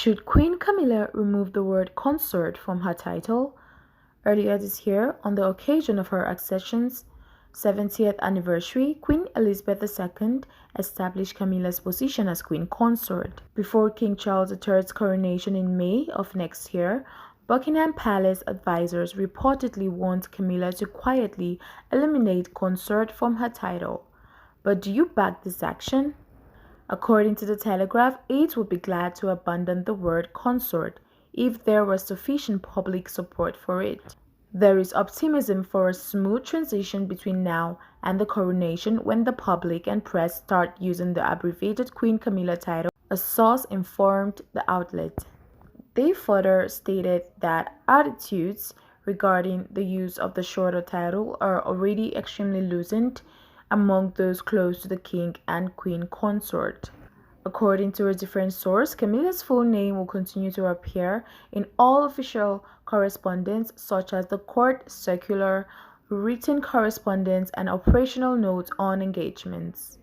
Should Queen Camilla remove the word consort from her title? Earlier this year, on the occasion of her accession's 70th anniversary, Queen Elizabeth II established Camilla's position as Queen Consort. Before King Charles III's coronation in May of next year, Buckingham Palace advisors reportedly want Camilla to quietly eliminate consort from her title. But do you back this action? According to the Telegraph, aides would be glad to abandon the word consort if there was sufficient public support for it. There is optimism for a smooth transition between now and the coronation when the public and press start using the abbreviated Queen Camilla title, a source informed the outlet. They further stated that attitudes regarding the use of the shorter title are already extremely loosened among those close to the King and Queen Consort. According to a different source, Camilla's full name will continue to appear in all official correspondence such as the court circular, written correspondence, and operational notes on engagements.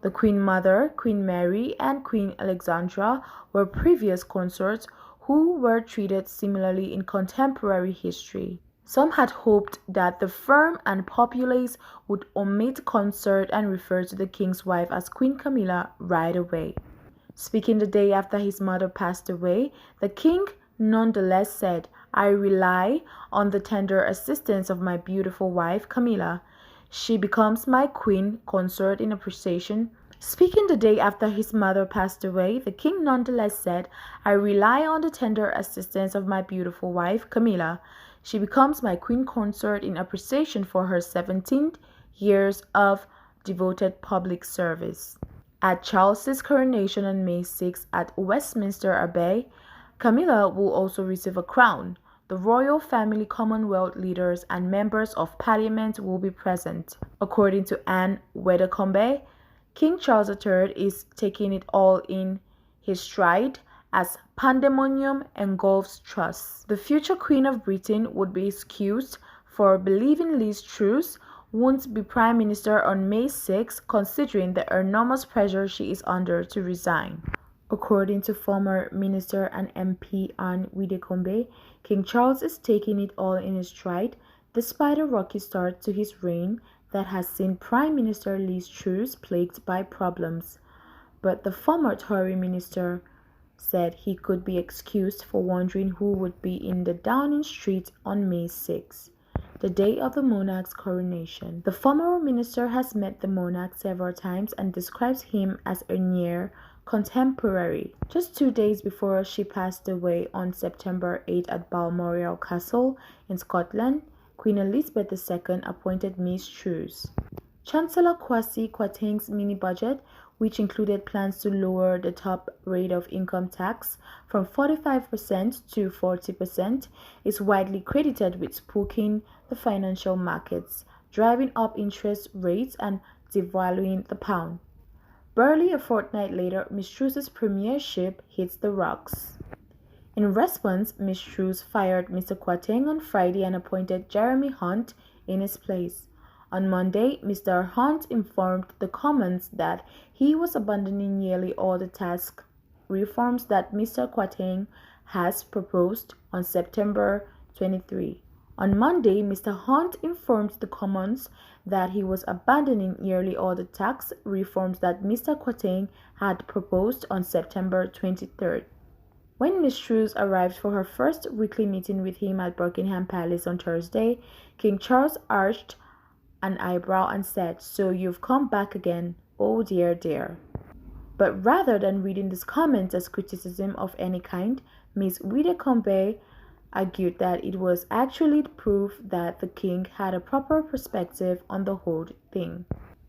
The Queen Mother, Queen Mary, and Queen Alexandra were previous consorts who were treated similarly in contemporary history. Some had hoped that the firm and populace would omit consort and refer to the king's wife as Queen Camilla right away. Speaking the day after his mother passed away, the king nonetheless said, "I rely on the tender assistance of my beautiful wife Camilla. She becomes my queen consort in appreciation." Speaking the day after his mother passed away, the king nonetheless said, "I rely on the tender assistance of my beautiful wife Camilla. She becomes my queen consort in appreciation for her 17 years of devoted public service." At Charles's coronation on May 6 at Westminster Abbey, Camilla will also receive a crown. The royal family, Commonwealth leaders, and members of parliament will be present. According to Anne Weathercombe, King Charles III is taking it all in his stride as pandemonium engulfs Truss. The future Queen of Britain would be excused for believing Liz Truss won't be Prime Minister on May 6, considering the enormous pressure she is under to resign. According to former Minister and MP Anne Widdecombe, King Charles is taking it all in his stride, despite a rocky start to his reign that has seen Prime Minister Liz Truss plagued by problems. But the former Tory minister said he could be excused for wondering who would be in the Downing Street on May 6, the day of the monarch's coronation. The former minister has met the monarch several times and describes him as a near contemporary. Just 2 days before she passed away on September 8 at Balmoral Castle in Scotland, Queen Elizabeth II appointed Miss Truss. Chancellor Kwasi Kwarteng's mini-budget, which included plans to lower the top rate of income tax from 45% to 40%, is widely credited with spooking the financial markets, driving up interest rates and devaluing the pound. Barely a fortnight later, Ms. Truss's premiership hits the rocks. In response, Ms. Truss fired Mr. Kwarteng on Friday and appointed Jeremy Hunt in his place. On Monday, Mr. Hunt informed the Commons that he was abandoning nearly all the tax reforms that Mr. Kwarteng has proposed on September 23. On Monday, Mr. Hunt informed the Commons that he was abandoning nearly all the tax reforms that Mr. Kwarteng had proposed on September 23. When Ms. Truss arrived for her first weekly meeting with him at Buckingham Palace on Thursday, King Charles arched an eyebrow and said, "So you've come back again, oh dear dear." But rather than reading this comment as criticism of any kind, Ms. Widdecombe argued that it was actually proof that the king had a proper perspective on the whole thing.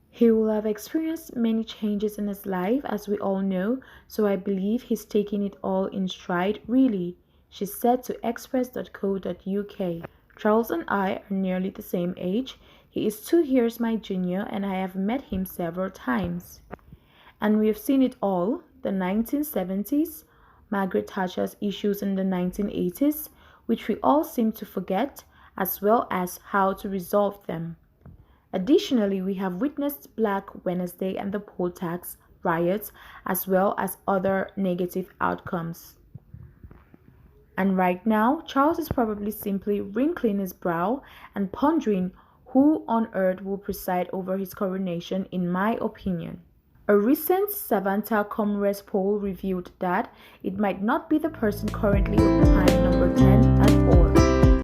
He will have experienced many changes in his life, as we all know, so I believe he's taking it all in stride, really, she said to express.co.uk. Charles and I are nearly the same age. He is 2 years my junior and I have met him several times. And we have seen it all, the 1970s, Margaret Thatcher's issues in the 1980s, which we all seem to forget, as well as how to resolve them. Additionally, we have witnessed Black Wednesday and the poll tax riots, as well as other negative outcomes. And right now, Charles is probably simply wrinkling his brow and pondering who on earth will preside over his coronation, in my opinion. A recent Savanta Commerce poll revealed that it might not be the person currently occupying number 10 at all.